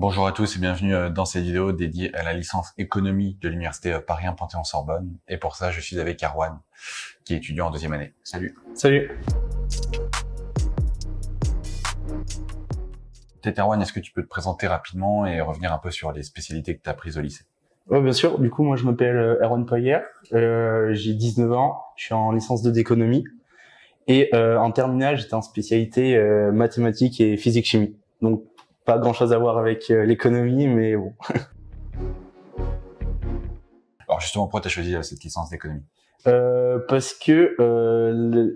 Bonjour à tous et bienvenue dans cette vidéo dédiée à la licence économie de l'université Paris 1 Panthéon-Sorbonne. Et pour ça, je suis avec Erwan, qui est étudiant en deuxième année. Salut. Salut. Peut-être Erwan, est-ce que tu peux te présenter rapidement et revenir un peu sur les spécialités que tu as prises au lycée? Ouais, bien sûr. Du coup, moi, je m'appelle Erwan Payer. J'ai 19 ans. Je suis en licence 2 d'économie. Et en terminale, j'étais en spécialité mathématiques et physique-chimie. Donc, pas grand-chose à voir avec l'économie, mais bon. Alors justement, pourquoi tu as choisi cette licence d'économie? Parce que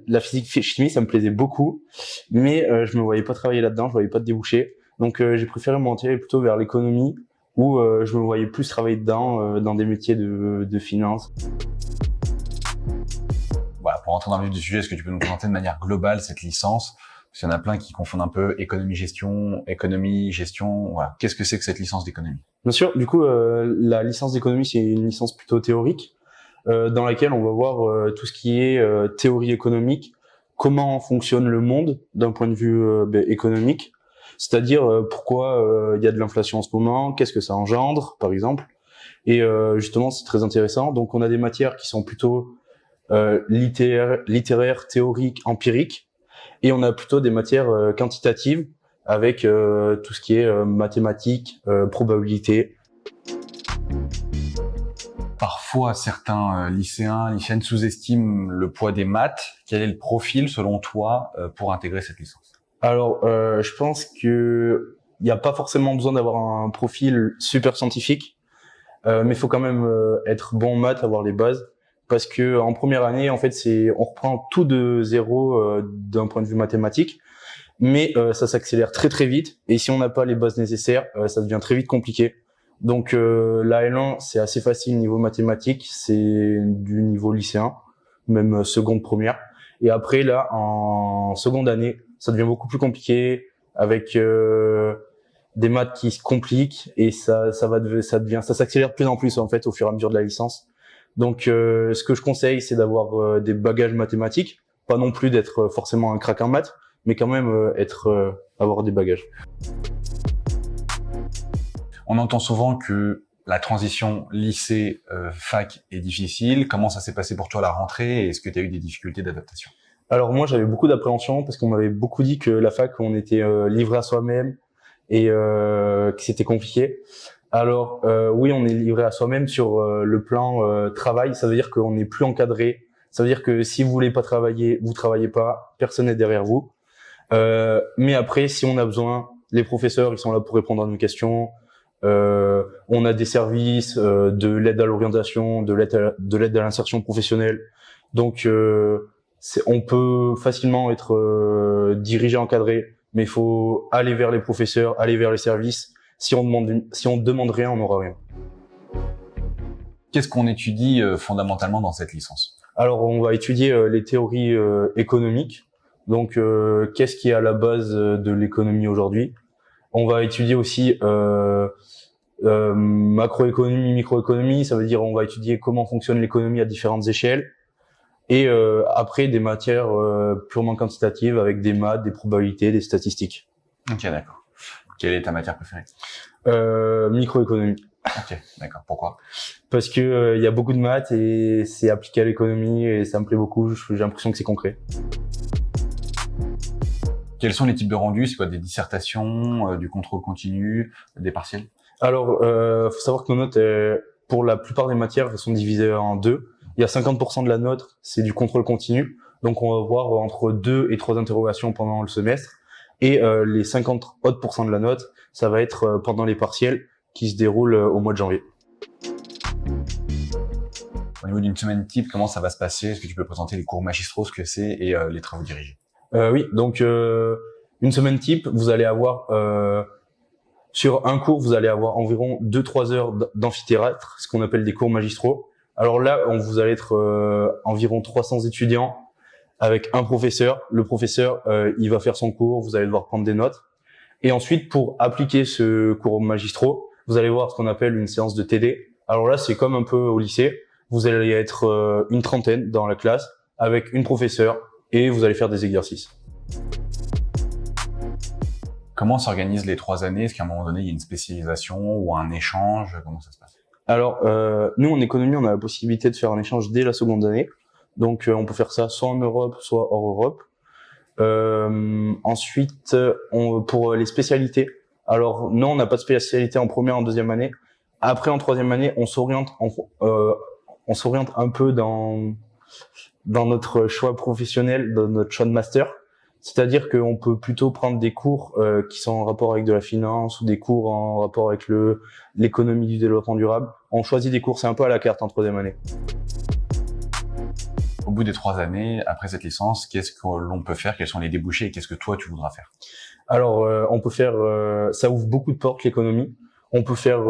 la physique-chimie, ça me plaisait beaucoup, mais je me voyais pas travailler là-dedans, je voyais pas de débouché. Donc, j'ai préféré m'orienter plutôt vers l'économie, où je me voyais plus travailler dedans, dans des métiers de finance. Voilà, pour rentrer dans le vif du sujet, est-ce que tu peux nous présenter de manière globale cette licence? Parce qu'il y en a plein qui confondent un peu économie-gestion, économie-gestion. Voilà. Qu'est-ce que c'est que cette licence d'économie? Bien sûr, du coup, la licence d'économie, c'est une licence plutôt théorique, dans laquelle on va voir tout ce qui est théorie économique, comment fonctionne le monde d'un point de vue économique, c'est-à-dire pourquoi il y a de l'inflation en ce moment, qu'est-ce que ça engendre, par exemple. Et justement, c'est très intéressant. Donc, on a des matières qui sont plutôt littéraires, théoriques, empiriques, et on a plutôt des matières quantitatives avec tout ce qui est mathématiques, probabilité. Parfois, certains lycéennes sous-estiment le poids des maths. Quel est le profil, selon toi, pour intégrer cette licence? Alors, je pense que il n'y a pas forcément besoin d'avoir un profil super scientifique, mais il faut quand même être bon en maths, avoir les bases, parce que en première année, en fait, on reprend tout de zéro d'un point de vue mathématique, mais ça s'accélère très très vite, et si on n'a pas les bases nécessaires, ça devient très vite compliqué. Donc la L1, c'est assez facile niveau mathématique, c'est du niveau lycéen, même seconde première. Et après là, en seconde année, ça devient beaucoup plus compliqué avec des maths qui se compliquent et ça s'accélère de plus en plus en fait au fur et à mesure de la licence. Donc ce que je conseille, c'est d'avoir des bagages mathématiques, pas non plus d'être forcément un crack en maths, mais quand même avoir des bagages. On entend souvent que la transition lycée-fac est difficile. Comment ça s'est passé pour toi à la rentrée et est-ce que tu as eu des difficultés d'adaptation? Alors moi, j'avais beaucoup d'appréhension parce qu'on m'avait beaucoup dit que la fac, on était livré à soi-même et que c'était compliqué. Alors oui, on est livré à soi-même sur le plan travail. Ça veut dire qu'on n'est plus encadré. Ça veut dire que si vous voulez pas travailler, vous travaillez pas. Personne n'est derrière vous. Mais après, si on a besoin, les professeurs, ils sont là pour répondre à nos questions. On a des services de l'aide à l'orientation, de l'aide à l'insertion professionnelle. Donc, on peut facilement être dirigé, encadré, mais il faut aller vers les professeurs, aller vers les services. Si on demande rien, on n'aura rien. Qu'est-ce qu'on étudie fondamentalement dans cette licence? Alors, on va étudier les théories économiques. Donc, qu'est-ce qui est à la base de l'économie aujourd'hui? On va étudier aussi macroéconomie, microéconomie. Ça veut dire on va étudier comment fonctionne l'économie à différentes échelles. Et après, des matières purement quantitatives avec des maths, des probabilités, des statistiques. Ok, d'accord. Quelle est ta matière préférée? Microéconomie. Ok, d'accord. Pourquoi? Parce que y a beaucoup de maths et c'est appliqué à l'économie et ça me plaît beaucoup. J'ai l'impression que c'est concret. Quels sont les types de rendus? C'est quoi, des dissertations, du contrôle continu, des partiels? Alors, faut savoir que nos notes, pour la plupart des matières, elles sont divisées en deux. Il y a 50% de la note, c'est du contrôle continu. Donc, on va avoir entre 2 et 3 interrogations pendant le semestre. Et les 50 autres % de la note, ça va être pendant les partiels qui se déroulent au mois de janvier. Au niveau d'une semaine type, comment ça va se passer? Est-ce que tu peux présenter les cours magistraux, ce que c'est, et les travaux dirigés? Oui, donc une semaine type, vous allez avoir sur un cours, vous allez avoir environ 2-3 heures d'amphithéâtre, ce qu'on appelle des cours magistraux. Alors là, vous allez être environ 300 étudiants avec un professeur. Le professeur, il va faire son cours, vous allez devoir prendre des notes. Et ensuite, pour appliquer ce cours magistraux, vous allez voir ce qu'on appelle une séance de TD. Alors là, c'est comme un peu au lycée. Vous allez être une trentaine dans la classe avec une professeure et vous allez faire des exercices. Comment s'organisent les 3 années? Est-ce qu'à un moment donné, il y a une spécialisation ou un échange? Comment ça se passe? Alors, nous, en économie, on a la possibilité de faire un échange dès la seconde année. Donc, on peut faire ça soit en Europe, soit hors Europe. Ensuite, pour les spécialités, alors non, on n'a pas de spécialité en première, en deuxième année. Après, en troisième année, on s'oriente un peu dans notre choix professionnel, dans notre choix de master. C'est-à-dire qu'on peut plutôt prendre des cours qui sont en rapport avec de la finance ou des cours en rapport avec l'économie du développement durable. On choisit des cours, c'est un peu à la carte en troisième année. Au bout des 3 années, après cette licence, qu'est-ce que l'on peut faire? Quels sont les débouchés et qu'est-ce que toi tu voudras faire? Alors, on peut faire, ça ouvre beaucoup de portes, l'économie. On peut faire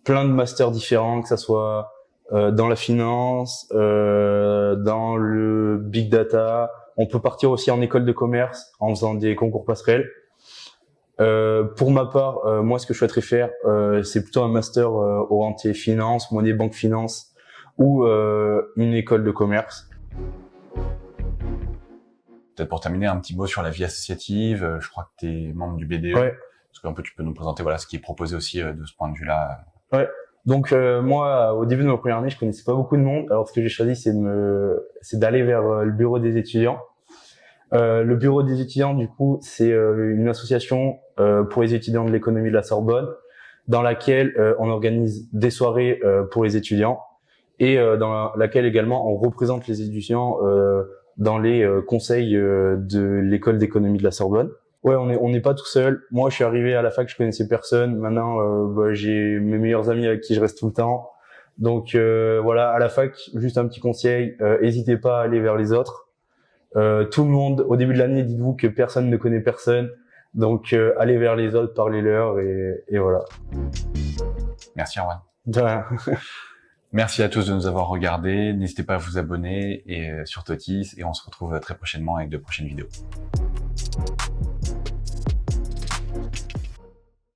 plein de masters différents, que ça soit dans la finance, dans le big data. On peut partir aussi en école de commerce en faisant des concours passerelles. Pour ma part, moi, ce que je souhaiterais faire, c'est plutôt un master orienté finance, monnaie, banque, finance, ou une école de commerce. Peut-être pour terminer, un petit mot sur la vie associative. Je crois que tu es membre du BDE. Ouais. Est-ce qu'un peu tu peux nous présenter voilà ce qui est proposé aussi de ce point de vue-là? Ouais. Donc moi, au début de ma première année, je connaissais pas beaucoup de monde. Alors ce que j'ai choisi, c'est d'aller vers le bureau des étudiants. Le bureau des étudiants, du coup, c'est une association pour les étudiants de l'économie de la Sorbonne, dans laquelle on organise des soirées pour les étudiants et dans laquelle également on représente les étudiants dans les conseils de l'école d'économie de la Sorbonne. Ouais, on n'est pas tout seul. Moi, je suis arrivé à la fac, je connaissais personne. Maintenant, j'ai mes meilleurs amis avec qui je reste tout le temps. Donc voilà, à la fac, juste un petit conseil, n'hésitez pas à aller vers les autres. Tout le monde, au début de l'année, dites-vous que personne ne connaît personne. Donc allez vers les autres, parlez-leur et voilà. Merci Erwan. De rien. Merci à tous de nous avoir regardés. N'hésitez pas à vous abonner sur Totis et on se retrouve très prochainement avec de prochaines vidéos.